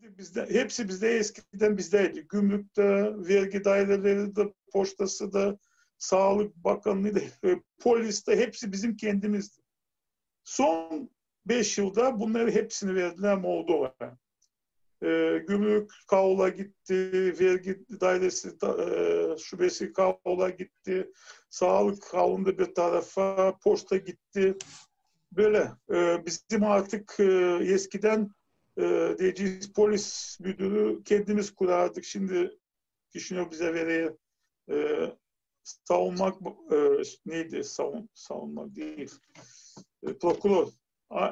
Bizde, hepsi bizde eskiden bizdeydi. Gümrükte, vergi daireleri de, poštası da, Sağlık Bakanlığı da, polis de hepsi bizim kendimizdi. Son 5 yılda bunları hepsini verdiler Moldova'ya. Gümrük Kaola gitti, vergi dairesi şubesi Kaola gitti, sağlık Kao'nda bir tarafa, posta gitti. Böyle bizim artık eskiden diyeceğiz polis müdürü kendimiz kurardık. Şimdi düşünüyor bize veriyor. Savunmak neydi? Savunmak değil. Prokuror.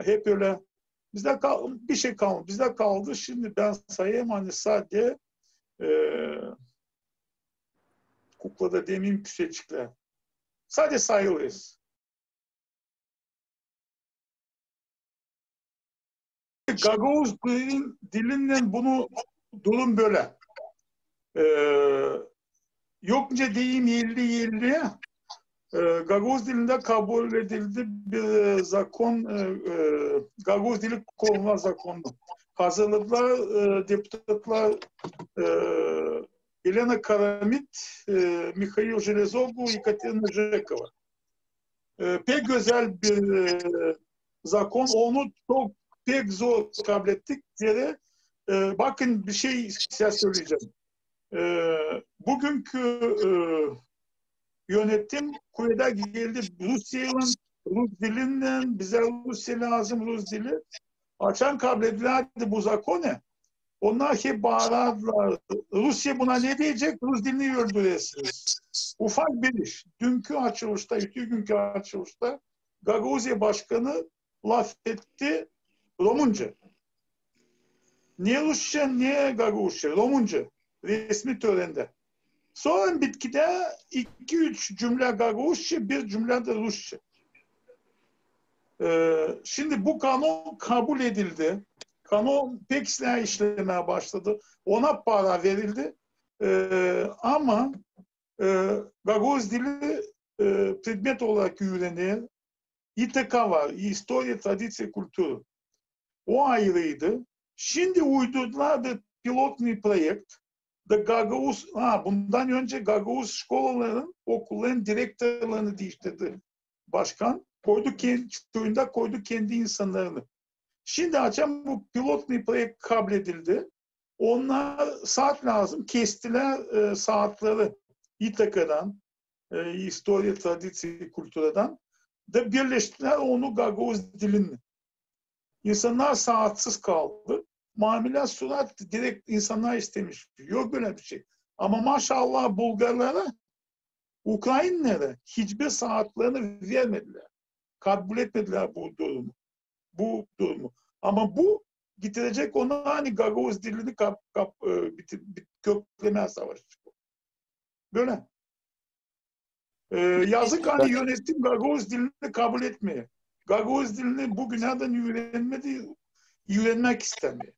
Hep öyle. Bizde bir şey kalmadı. Bizde kaldı. Şimdi ben sayayım hani sadece kuklada demeyeyim küçecikler. Sadece sayılıyız. Gagavuz dilinden bunu durum böyle. Yokça deyim yerli Gagavuz dilinde kabul edildi bir zakon, Gagavuz dili koruma zakonu. Hazırladılar deputatlar Elena Karamit, Mikhail Железогlu, Yekaterina Жекова. Pek güzel bir zakon. Onu çok pek zor kabul ettik. Bakın bir şey size söyleyeceğim. Bugünkü yönetim kuyuda geldi. Rusya'nın Rus dilinden bize Rusya lazım, Rus dili. Açan kabul edildi bu zakonu. Onlar hep bağırdılar. Rusya buna ne diyecek? Rus dilini öldürüyorsunuz. Ufak bir iş. Dünkü açılışta, iki günkü açılışta Gagavuzya Başkanı laf etti Romunca. Niye Rusça, niye Gagavuzca? Romunca. Resmi törende. Sonra bitkide 2-3 cümle Gagavuzca, bir cümle de Rusça. Şimdi bu kanun kabul edildi. Kanun pek işlemeye başladı. Ona para verildi. Ama Gagavuz dili predmet olarak öğreniyor. İTK var. Historia, Tradisiya, Kültürü. O ayrıydı. Şimdi uydurdular bir pilotni projekt. Bundan önce Gagavuz şkolaların, okulların direktörlerini değiştirdi başkan. Köyünde koydu kendi insanlarını. Şimdi açan bu pilotni projekt kabul edildi. Onlar saat lazım. Kestiler saatleri İTK'dan, Historia, Tradisiya, Kültür'den de birleştiler onu Gagavuz dilini. İnsanlar saatsiz kaldı. Mamile surat direkt insanlar istemiş. Yok böyle bir şey. Ama maşallah Bulgarlara, Ukraynlara hiçbir saatlerini vermediler. Kabul etmediler bu durumu. Ama bu getirecek ona hani Gagavuz dilini kökleme savaşı. Böyle. Yazık hani yönetim Gagavuz dilini kabul etmiyor. Gagavuz dilini bugünlerden öğrenmek istemiyor.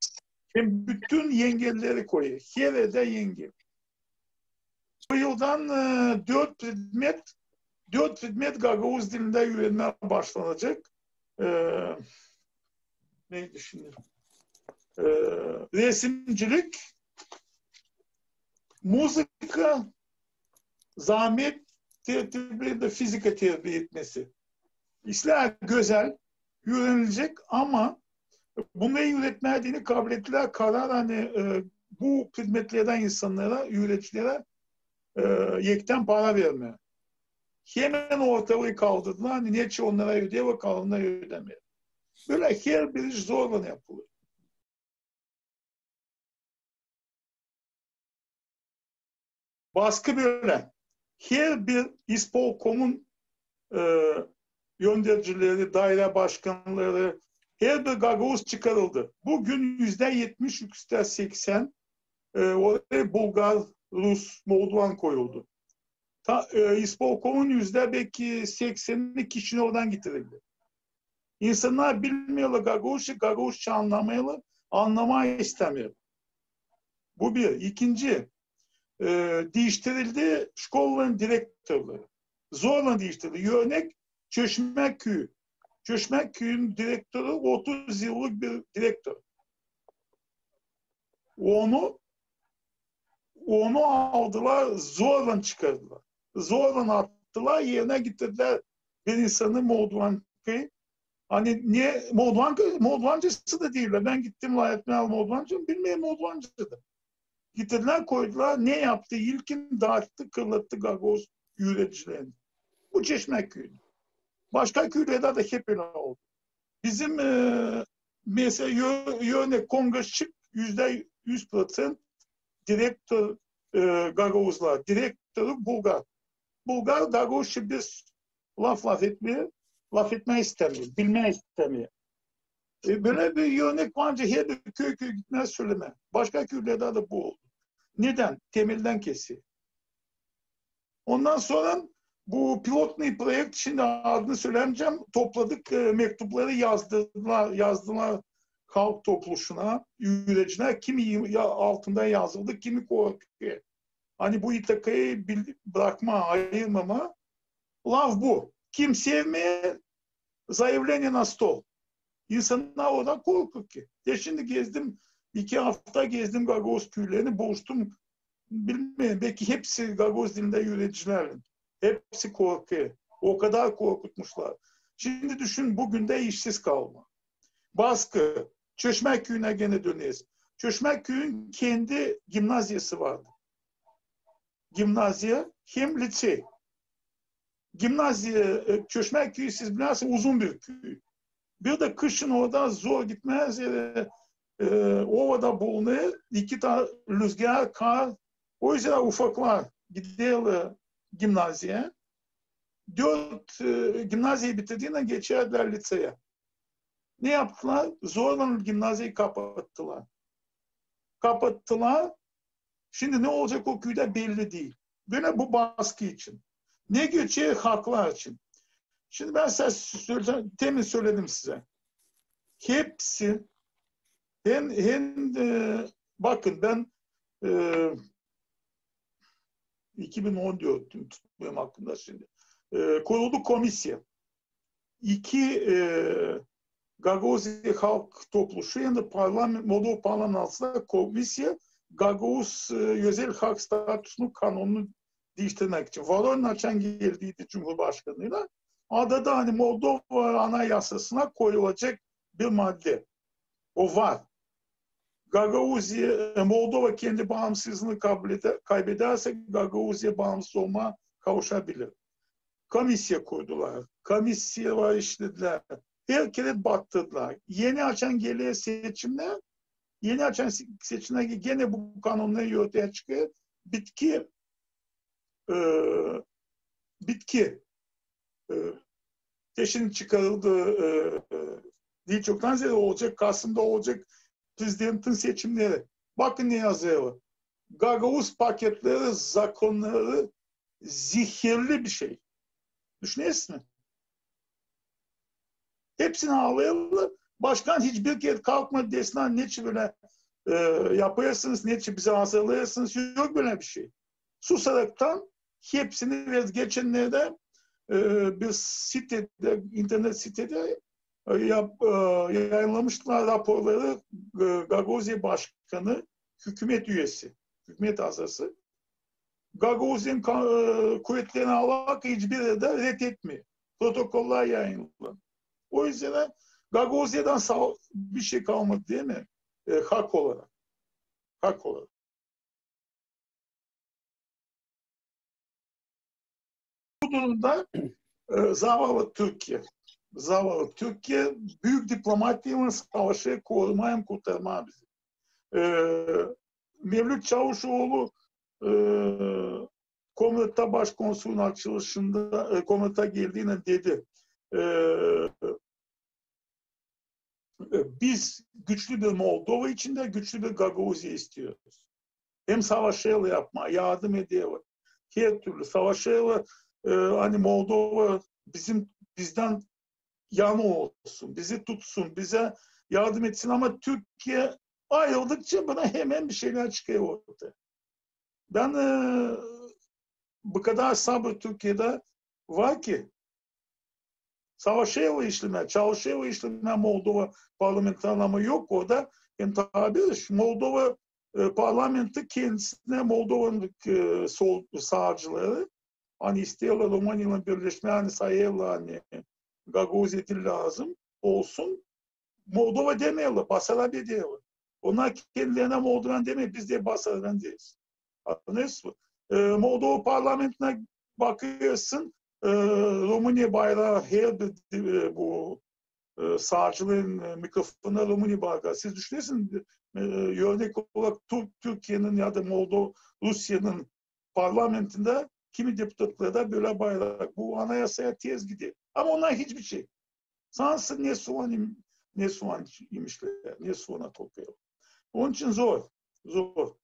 Hem bütün yengelleri koyuyor. Her de yengel. Bu yıldan 4 predmet Gagavuz dilinde öğrenmeye başlanacak. Neydi şimdi? Resimcilik, müzika, zahmet tertibinde fizika terbiye etmesi. İşler güzel, öğrenilecek ama bunları öğretmediğini kabul ettiler. Karar hani bu hizmetlerden insanlara, öğreticilere yekten para verme. Hemen ortalığı kaldırdılar. Hani niçin onlara ödüyor ve kalanlara ödemiyor. Böyle her bir iş zorla yapılıyor. Baskı böyle. Her bir İspolkom'un yöneticileri, daire başkanları, her bir Gagavuz çıkarıldı. Bugün %70, %80 oraya Bulgar, Rus, Moldovan koyuldu. İspolkom'un belki %80'ini kişinin oradan getirildi. İnsanlar bilmiyorlar Gagavuzca anlamayalı, anlamayı istemiyor. Bu bir. İkinci, değiştirildi şkolların direktörleri. Zorla değiştirildi. Örnek Çeşmeköy. Çeşmeköy'ün direktörü 30 yıllık bir direktör. onu aldılar, zorla çıkardılar. Zorla attılar, yerine getirdiler bir insanı Moldovanka'yı. Hani niye Moldovancısı da değiller. Ben gittim Layetmel Moldovancı, bilmeyen Moldovancı'dı. Getirdiler koydular. Ne yaptı? İlkin dağıttı, kırlattı Gagavuz üreticilerini. Bu Çeşmeköy'ün. Başka köylerde de hep öyle oldu. Bizim mesela yöne Kongaşçık %100% direktör Gagavuzlar. Direktörü Bulgar. Bulgar Gagavuzçı biz laf etmeye istemiyor. Bilmeye istemiyor. Böyle bir örnek varınca her bir köy gitmez söyleme. Başka köylerde de bu oldu. Neden? Temelden kesiyor. Ondan sonra bu pilotlu projekt, şimdi adını söylemeyeceğim, topladık mektupları yazdılar halk topluluğuna, üreticiler, kimi altında yazıldı, kimi korkuyor. Hani bu İTK'yı bırakma, ayırmama, laf bu. Kim sevmeye, заявление на stol. İnsanlar oradan korkuyor ki. Şimdi gezdim, 2 hafta gezdim Gagavuz köylerini, buluştum. Bilmiyorum, belki hepsi Gagavuz dilinde üreticilerin. Hepsi korkuyor. O kadar korkutmuşlar. Şimdi düşün, bugün de işsiz kalma. Baskı. Çeşmeköy'üne gene dönüyoruz. Çeşmeköy'ün kendi gimnazyası vardı. Gimnazya hem lisey. Gimnazya, Çeşmeköy'ü siz bilirsiniz, uzun bir köy. Bir de kışın orada zor gitmez. Ovada bulunuyor. 2 tane rüzgar, kar. O yüzden ufaklar gidiyorlar gimnazyaya. 4 gimnazyayı bitirdiğinde geçerler liseye. Ne yaptılar? Zorla gimnazyayı kapattılar. Şimdi ne olacak o köyde belli değil. Böyle bu baskı için. Ne geçiyor? Haklar için. Şimdi ben size söyleyeceğim, temin söyledim size. Hepsi bakın ben 2014 tutmuyorum hakkında şimdi. Kuruldu komisya. 2 Gagavuz halk topluluğu yani Moldova parlamentosunda komisya Gagavuz özel halk statüsünün kanununu değiştirmek için. Voronin açan geldiydi Cumhurbaşkanı'yla. Adada hani Moldova anayasasına koyulacak bir madde. O var. Gagavuzya, Moldova kendi bağımsızlığını kaybederse Gagavuzya bağımsız olma kavuşabilir. Komisya kurdular. Komisya işlediler. Herkese battırdılar. Yeni açan seçimler gene bu kanunla ortaya çıkıyor. Bitki teşhin çıkarıldı. Değil çoktan ziyade olacak. Kasım'da olacak prezidentin seçimleri. Bakın ne yazıyor. Gagavuz paketleri, zakonları zehirli bir şey. Düşünüyorsun mu? Hepsini ağlayalım. Başkan hiçbir kez kalkmadı desin, ne için böyle yapıyorsunuz, ne için bize hazırlıyorsunuz. Yok böyle bir şey. Susaraktan hepsini ve geçenlerde bir sitede, internet sitede yayınlamışlar raporları. Gagavuzya Başkanı, hükümet üyesi, hükümet azası. Gagavuzyan kuvvetlerini alarak hiçbir de reddetmiyor. Protokoller yayınlanıyor. O yüzden Gagavuzya'dan bir şey kalmadı değil mi? Hak olarak. Hak olarak. Bu durumda zavallı Türkiye. Zavallı Türkiye büyük diplomatiğinin savaşı korumaya kurtarmaya bizi. Mevlüt Çavuşoğlu Komünite Başkonsolosunun açılışında Komünite geldiğinde dedi biz güçlü bir Moldova içinde güçlü bir Gagavuzya istiyoruz. Hem savaşıyla yapma, yardım ediyor. Her türlü savaşıyla hani Moldova bizden yanı olsun, bizi tutsun, bize yardım etsin ama Türkiye ayrıldıkça bana hemen bir şeyler çıkıyor ortaya. Ben bu kadar sabır Türkiye'de var ki savaşıyla işleme, çalışıyla işleme Moldova parlamenter ama yok orada. Yani tabi Moldova parlamento kendisine Moldova'nın sol sağcıları hani istiyorlar Romanya'nın birleşme hani sayıyorlar hani Gagauzya'da lazım olsun. Moldova demiyorlar, Basarabya diyorlar. Onlar kendilerine Moldovan demiyor, biz de Basarabya diyoruz. Anlıyorsun mu? Moldova parlamentine bakıyorsun, Romanya bayrağı her bir bu sağcılığın mikrofonu Romanya bayrağı. Siz düşünüyorsunuz örnek olarak Türkiye'nin ya da Moldova, Rusya'nın parlamentinde kimi deputatları da böyle bayrak. Bu anayasaya tez gidiyor. Ama onlar hiçbir şey. Sansı ne soğan yemişler, ne soğana kokuyor. Onun için zor, zor.